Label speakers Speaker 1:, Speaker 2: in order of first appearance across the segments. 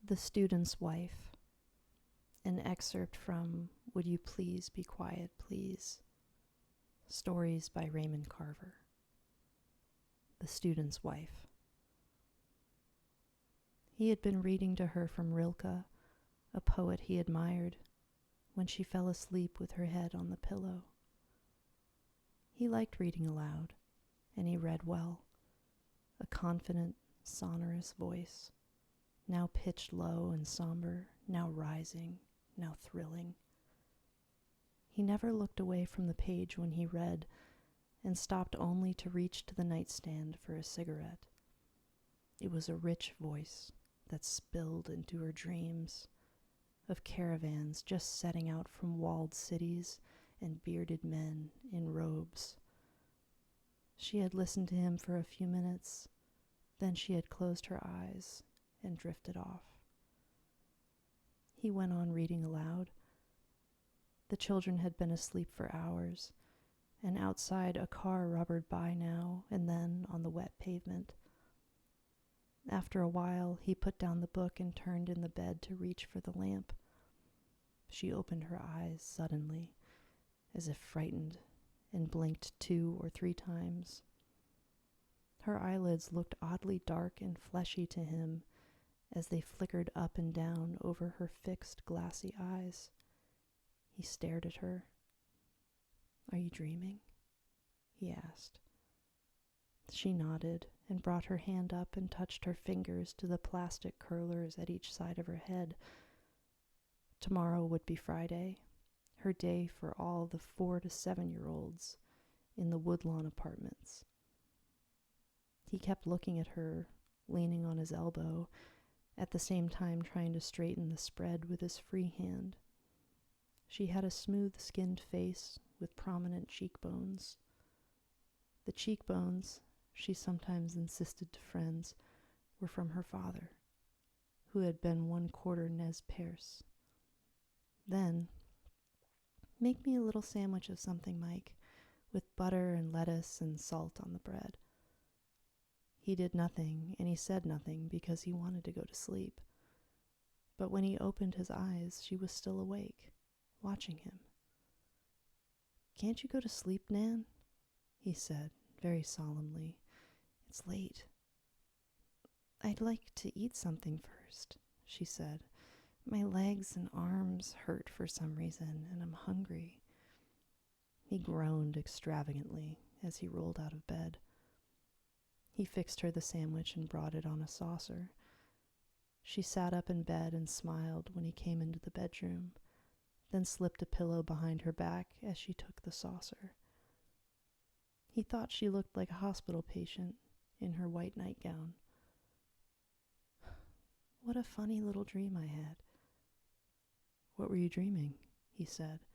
Speaker 1: The Student's Wife, an excerpt from Would You Please Be Quiet, Please? Stories by Raymond Carver. The Student's Wife. He had been reading to her from Rilke, a poet he admired, when she fell asleep with her head on the pillow. He liked reading aloud, and he read well, a confident, sonorous voice, now pitched low and somber, now rising, now thrilling. He never looked away from the page when he read, and stopped only to reach to the nightstand for a cigarette. It was a rich voice that spilled into her dreams of caravans just setting out from walled cities and bearded men in robes. She had listened to him for a few minutes, then she had closed her eyes and drifted off. He went on reading aloud. The children had been asleep for hours, and outside a car rubbered by now and then on the wet pavement. After a while, he put down the book and turned in the bed to reach for the lamp. She opened her eyes suddenly, as if frightened, and blinked 2 or 3 times. Her eyelids looked oddly dark and fleshy to him as they flickered up and down over her fixed, glassy eyes. He stared at her. "Are you dreaming?" he asked. She nodded and brought her hand up and touched her fingers to the plastic curlers at each side of her head. Tomorrow would be Friday, her day for all the 4 to 7-year-olds in the Woodlawn apartments. He kept looking at her, leaning on his elbow, at the same time trying to straighten the spread with his free hand. She had a smooth-skinned face with prominent cheekbones. The cheekbones, she sometimes insisted to friends, were from her father, who had been 1/4 Nez Perce. Then, "Make me a little sandwich of something, Mike, with butter and lettuce and salt on the bread." He did nothing, and he said nothing because he wanted to go to sleep. But when he opened his eyes, she was still awake, watching him. "Can't you go to sleep, Nan?" he said, very solemnly. "It's late." "I'd like to eat something first," she said. "My legs and arms hurt for some reason, and I'm hungry." He groaned extravagantly as he rolled out of bed. He fixed her the sandwich and brought it on a saucer. She sat up in bed and smiled when he came into the bedroom, then slipped a pillow behind her back as she took the saucer. He thought she looked like a hospital patient in her white nightgown. "What a funny little dream I had." "What were you dreaming?" he said,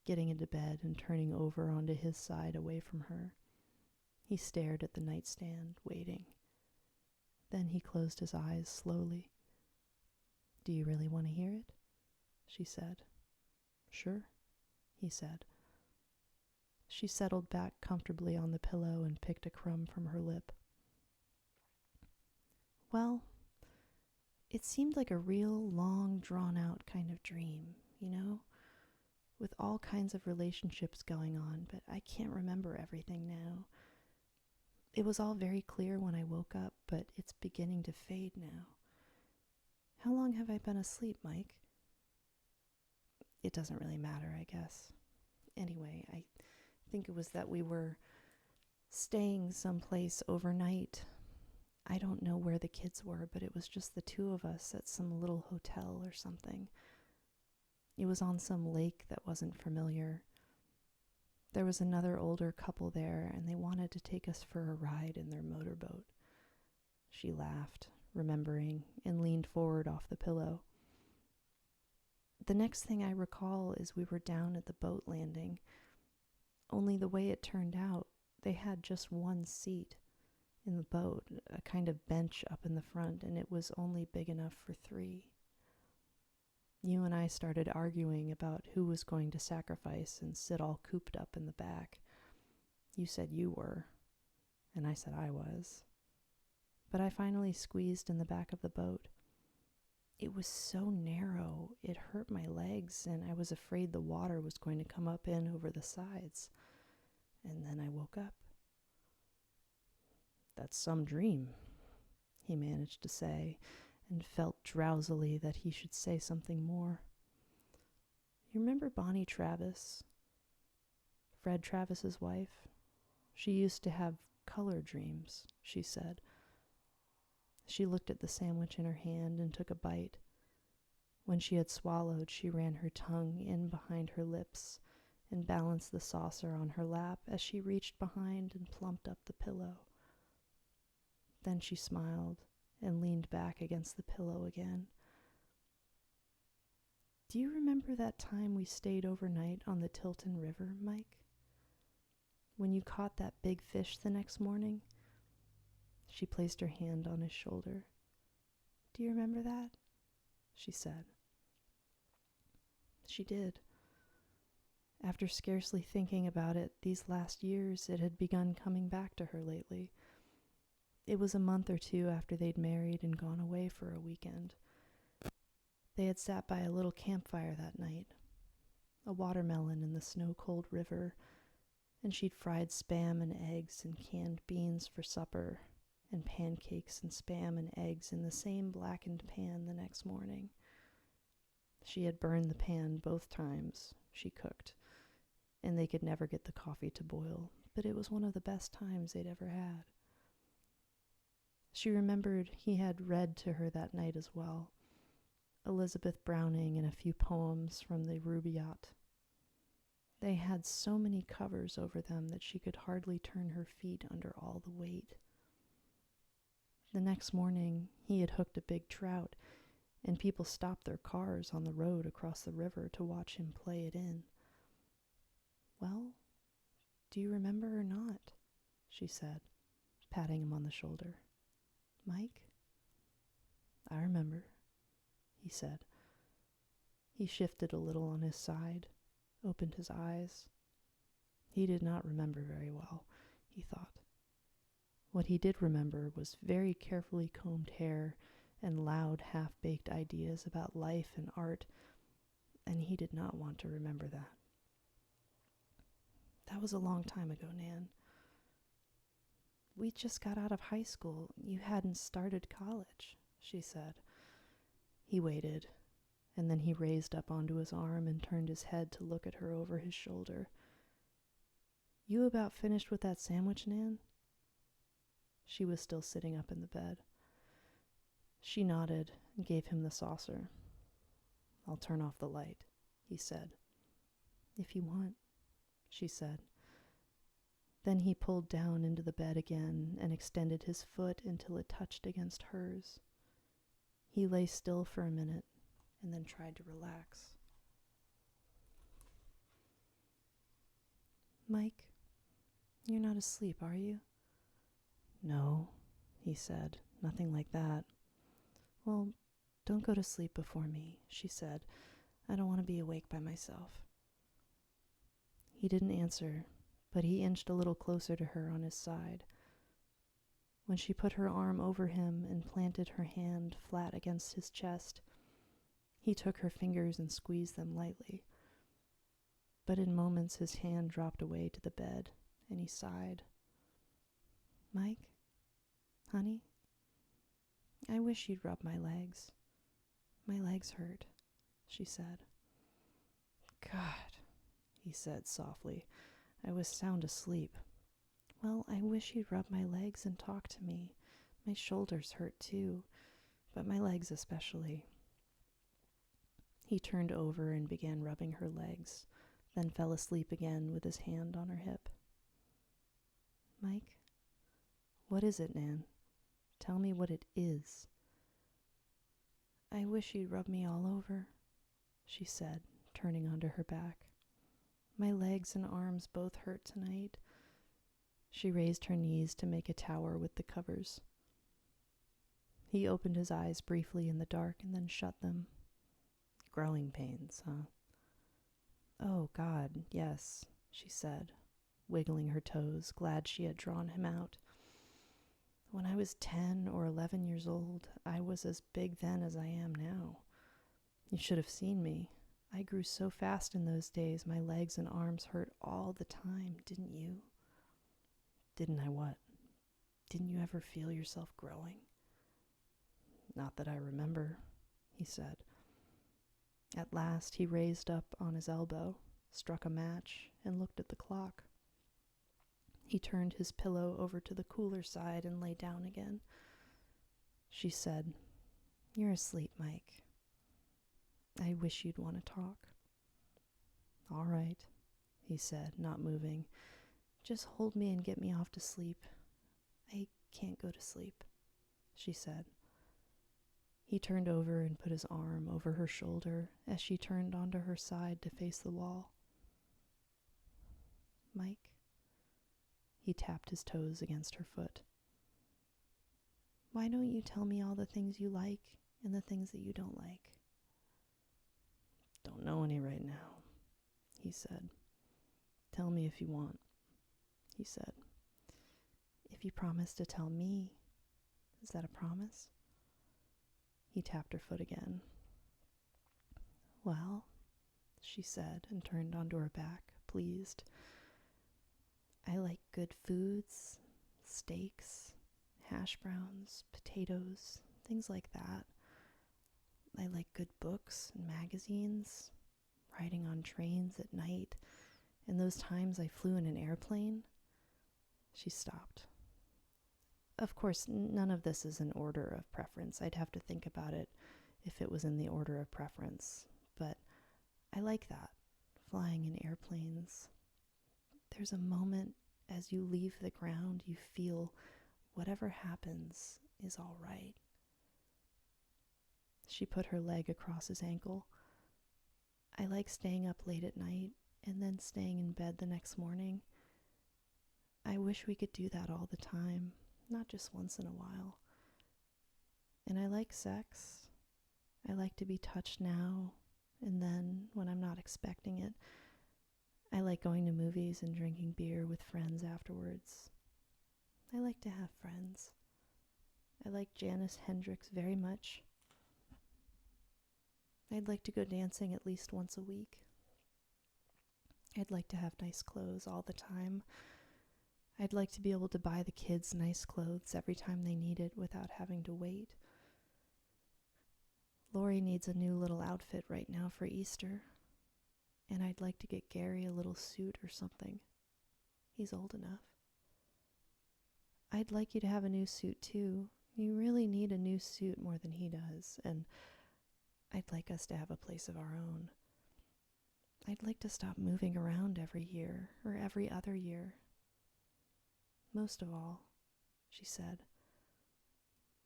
Speaker 1: getting into bed and turning over onto his side away from her. He stared at the nightstand, waiting. Then he closed his eyes slowly. "Do you really want to hear it?" she said. "Sure," he said. She settled back comfortably on the pillow and picked a crumb from her lip. "Well, it seemed like a real long, drawn-out kind of dream, with all kinds of relationships going on, but I can't remember everything now. It was all very clear when I woke up, but it's beginning to fade now. How long have I been asleep, Mike?" "It doesn't really matter, I guess. Anyway, I think it was that we were staying someplace overnight. I don't know where the kids were, but it was just the 2 of us at some little hotel or something. It was on some lake that wasn't familiar. There was another older couple there, and they wanted to take us for a ride in their motorboat." She laughed, remembering, and leaned forward off the pillow. "The next thing I recall is we were down at the boat landing. Only the way it turned out, they had just 1 seat in the boat, a kind of bench up in the front, and it was only big enough for 3. You and I started arguing about who was going to sacrifice and sit all cooped up in the back. You said you were, and I said I was. But I finally squeezed in the back of the boat. It was so narrow, it hurt my legs, and I was afraid the water was going to come up in over the sides. And then I woke up. That's some dream, he managed to say, and felt drowsily that he should say something more. You remember Bonnie Travis, Fred Travis's wife? She used to have color dreams, she said. She looked at the sandwich in her hand and took a bite. When she had swallowed, she ran her tongue in behind her lips and balanced the saucer on her lap as she reached behind and plumped up the pillow. Then she smiled and leaned back against the pillow again. Do you remember that time we stayed overnight on the Tilton River, Mike? When you caught that big fish the next morning? She placed her hand on his shoulder. Do you remember that? She said. She did. After scarcely thinking about it these last years, it had begun coming back to her lately. It was a month or two after they'd married and gone away for a weekend. They had sat by a little campfire that night, a watermelon in the snow-cold river, and she'd fried spam and eggs and canned beans for supper, and pancakes and spam and eggs in the same blackened pan the next morning. She had burned the pan both times she cooked, and they could never get the coffee to boil, but it was one of the best times they'd ever had. She remembered he had read to her that night as well, Elizabeth Browning and a few poems from the Rubaiyat. They had so many covers over them that she could hardly turn her feet under all the weight. The next morning, he had hooked a big trout, and people stopped their cars on the road across the river to watch him play it in. Well, do you remember or not? She said, patting him on the shoulder. Mike? I remember, he said. He shifted a little on his side, opened his eyes. He did not remember very well, he thought. What he did remember was very carefully combed hair and loud, half-baked ideas about life and art, and he did not want to remember that. That was a long time ago, Nan. We just got out of high school. You hadn't started college, she said. He waited, and then he raised up onto his arm and turned his head to look at her over his shoulder. You about finished with that sandwich, Nan? She was still sitting up in the bed. She nodded and gave him the saucer. I'll turn off the light, he said. If you want, she said. Then he pulled down into the bed again and extended his foot until it touched against hers. He lay still for a minute and then tried to relax. Mike, you're not asleep, are you? No, he said, nothing like that. Well, don't go to sleep before me, she said. I don't want to be awake by myself. He didn't answer, but he inched a little closer to her on his side. When she put her arm over him and planted her hand flat against his chest, he took her fingers and squeezed them lightly. But in moments his hand dropped away to the bed, and he sighed. Mike? Honey? I wish you'd rub my legs. My legs hurt, she said. God, he said softly. I was sound asleep. Well, I wish you'd rub my legs and talk to me. My shoulders hurt too, but my legs especially. He turned over and began rubbing her legs, then fell asleep again with his hand on her hip. Mike? What is it, Nan? Tell me what it is. I wish you'd rub me all over, she said, turning onto her back. My legs and arms both hurt tonight. She raised her knees to make a tower with the covers. He opened his eyes briefly in the dark and then shut them. Growing pains, huh? Oh, God, yes, she said, wiggling her toes, glad she had drawn him out. When I was 10 or 11 years old, I was as big then as I am now. You should have seen me. I grew so fast in those days, my legs and arms hurt all the time, didn't you? Didn't I what? Didn't you ever feel yourself growing? Not that I remember, he said. At last he raised up on his elbow, struck a match, and looked at the clock. He turned his pillow over to the cooler side and lay down again. She said, "You're asleep, Mike. I wish you'd want to talk." "All right," he said, not moving. "Just hold me and get me off to sleep." "I can't go to sleep," she said. He turned over and put his arm over her shoulder as she turned onto her side to face the wall. "Mike?" He tapped his toes against her foot. "Why don't you tell me all the things you like and the things that you don't like?" "Don't know any right now," he said. "Tell me if you want," he said. "If you promise to tell me, is that a promise?" He tapped her foot again. "Well," she said, and turned onto her back, pleased. "I like good foods, steaks, hash browns, potatoes, things like that. I like good books and magazines, riding on trains at night, and those times I flew in an airplane." She stopped. "Of course, none of this is in order of preference. I'd have to think about it if it was in the order of preference. But I like that, flying in airplanes. There's a moment as you leave the ground, you feel whatever happens is all right." She put her leg across his ankle. "I like staying up late at night and then staying in bed the next morning. I wish we could do that all the time, not just once in a while. And I like sex. I like to be touched now and then when I'm not expecting it. I like going to movies and drinking beer with friends afterwards. I like to have friends. I like Janice Hendricks very much. I'd like to go dancing at least once a week. I'd like to have nice clothes all the time. I'd like to be able to buy the kids nice clothes every time they need it without having to wait. Lori needs a new little outfit right now for Easter, and I'd like to get Gary a little suit or something. He's old enough. I'd like you to have a new suit too. You really need a new suit more than he does, and I'd like us to have a place of our own. I'd like to stop moving around every year or every other year. Most of all," she said,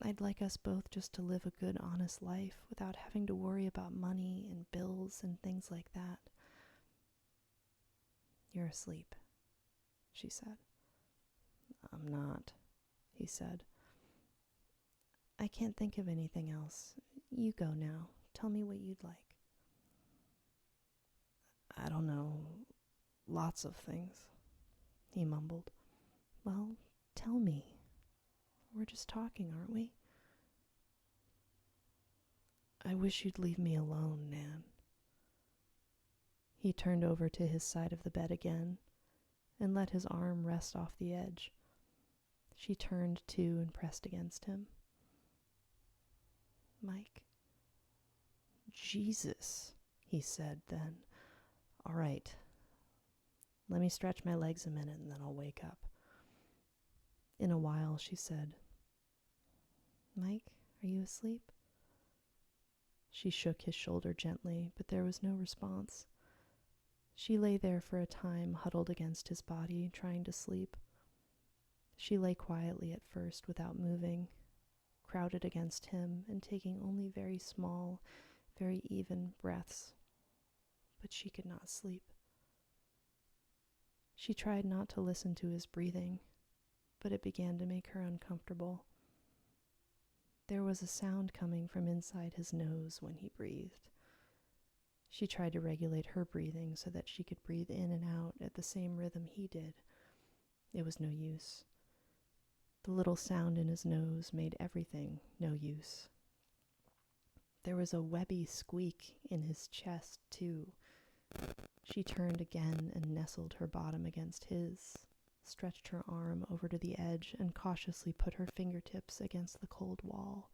Speaker 1: "I'd like us both just to live a good, honest life without having to worry about money and bills and things like that." "You're asleep," she said. "I'm not," he said. "I can't think of anything else. You go now. Tell me what you'd like." "I don't know. Lots of things," he mumbled. "Well, tell me. We're just talking, aren't we?" "I wish you'd leave me alone, Nan." He turned over to his side of the bed again and let his arm rest off the edge. She turned too and pressed against him. "Mike." "Jesus," he said then. "All right. Let me stretch my legs a minute and then I'll wake up." In a while, she said, "Mike, are you asleep?" She shook his shoulder gently, but there was no response. She lay there for a time, huddled against his body, trying to sleep. She lay quietly at first without moving, crowded against him and taking only very small, very even breaths. But she could not sleep. She tried not to listen to his breathing, but it began to make her uncomfortable. There was a sound coming from inside his nose when he breathed. She tried to regulate her breathing so that she could breathe in and out at the same rhythm he did. It was no use. The little sound in his nose made everything no use. There was a webby squeak in his chest, too. She turned again and nestled her bottom against his, stretched her arm over to the edge, and cautiously put her fingertips against the cold wall.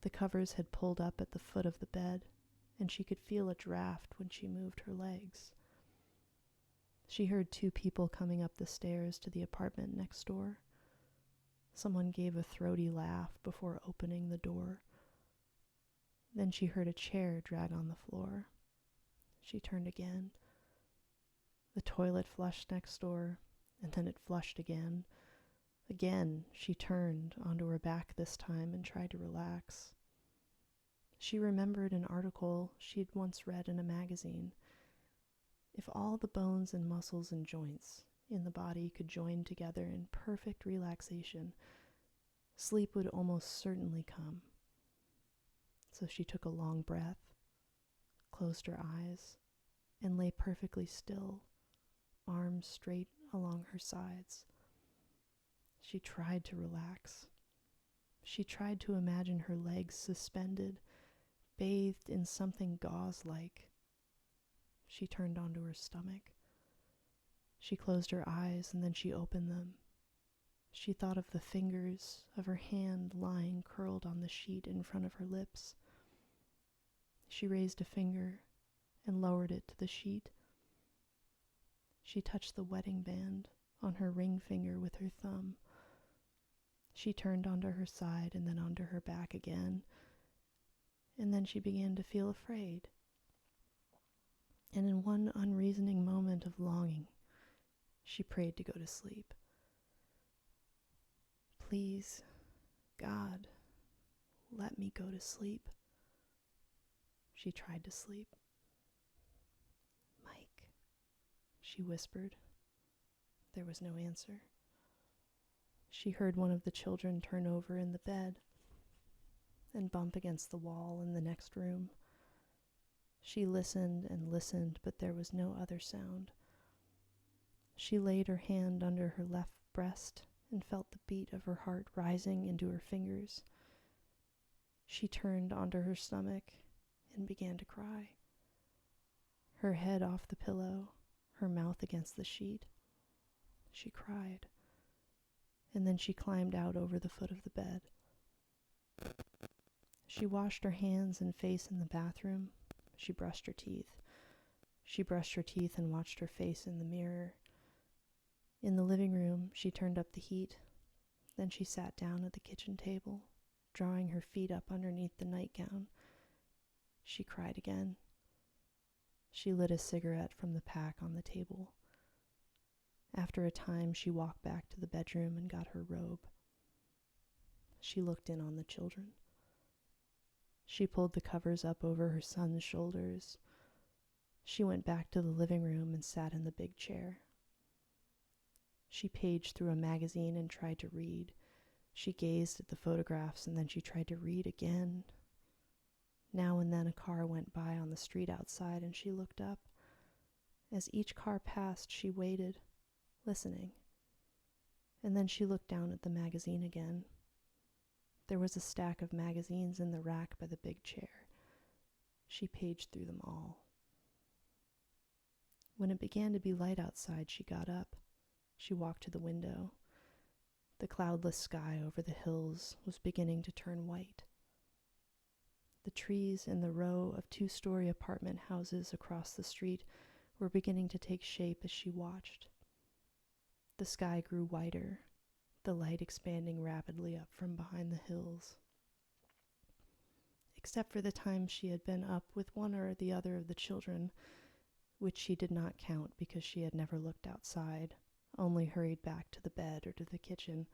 Speaker 1: The covers had pulled up at the foot of the bed, and she could feel a draft when she moved her legs. She heard 2 people coming up the stairs to the apartment next door. Someone gave a throaty laugh before opening the door. Then she heard a chair drag on the floor. She turned again. The toilet flushed next door, and then it flushed again. Again, she turned onto her back this time and tried to relax. She remembered an article she'd once read in a magazine. If all the bones and muscles and joints in the body could join together in perfect relaxation, sleep would almost certainly come. So she took a long breath, closed her eyes, and lay perfectly still, arms straight along her sides. She tried to relax. She tried to imagine her legs suspended, bathed in something gauze-like. She turned onto her stomach. She closed her eyes and then she opened them. She thought of the fingers of her hand lying curled on the sheet in front of her lips. She raised a finger and lowered it to the sheet. She touched the wedding band on her ring finger with her thumb. She turned onto her side and then onto her back again. And then she began to feel afraid. And in one unreasoning moment of longing, she prayed to go to sleep. Please, God, let me go to sleep. She tried to sleep. Mike, she whispered. There was no answer. She heard one of the children turn over in the bed and bump against the wall in the next room. She listened and listened, but there was no other sound. She laid her hand under her left breast and felt the beat of her heart rising into her fingers. She turned onto her stomach and began to cry. Her head off the pillow, her mouth against the sheet. She cried, and then she climbed out over the foot of the bed. She washed her hands and face in the bathroom. She brushed her teeth. She brushed her teeth and watched her face in the mirror. In the living room, she turned up the heat. Then she sat down at the kitchen table, drawing her feet up underneath the nightgown. She cried again. She lit a cigarette from the pack on the table. After a time, she walked back to the bedroom and got her robe. She looked in on the children. She pulled the covers up over her son's shoulders. She went back to the living room and sat in the big chair. She paged through a magazine and tried to read. She gazed at the photographs and then she tried to read again. Now and then a car went by on the street outside and she looked up. As each car passed, she waited, listening. And then she looked down at the magazine again. There was a stack of magazines in the rack by the big chair. She paged through them all. When it began to be light outside, she got up. She walked to the window. The cloudless sky over the hills was beginning to turn white. The trees in the row of 2-story apartment houses across the street were beginning to take shape as she watched. The sky grew whiter, the light expanding rapidly up from behind the hills. Except for the time she had been up with one or the other of the children, which she did not count because she had never looked outside, only hurried back to the bed or to the kitchen.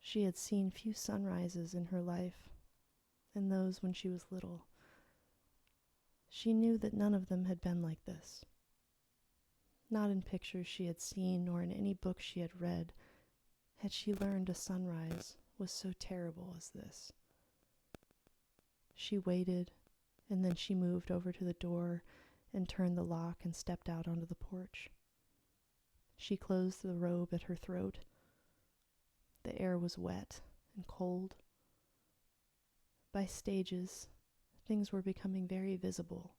Speaker 1: She had seen few sunrises in her life, and those when she was little. She knew that none of them had been like this. Not in pictures she had seen, nor in any book she had read, had she learned a sunrise was so terrible as this. She waited, and then she moved over to the door and turned the lock and stepped out onto the porch. She closed the robe at her throat. The air was wet and cold. By stages, things were becoming very visible.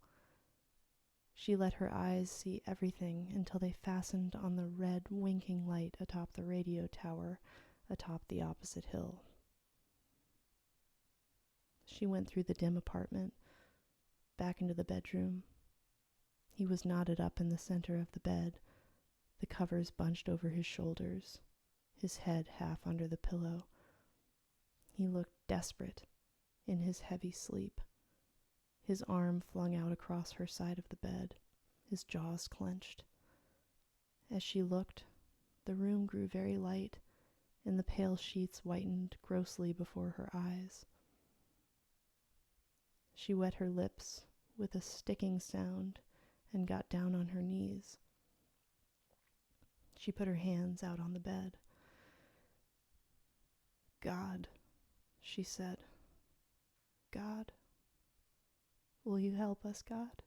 Speaker 1: She let her eyes see everything until they fastened on the red winking light atop the radio tower atop the opposite hill. She went through the dim apartment, back into the bedroom. He was knotted up in the center of the bed, the covers bunched over his shoulders, his head half under the pillow. He looked desperate in his heavy sleep, his arm flung out across her side of the bed, his jaws clenched. As she looked, the room grew very light, and the pale sheets whitened grossly before her eyes. She wet her lips with a sticking sound and got down on her knees. She put her hands out on the bed. "God," she said. "God, will you help us, God?"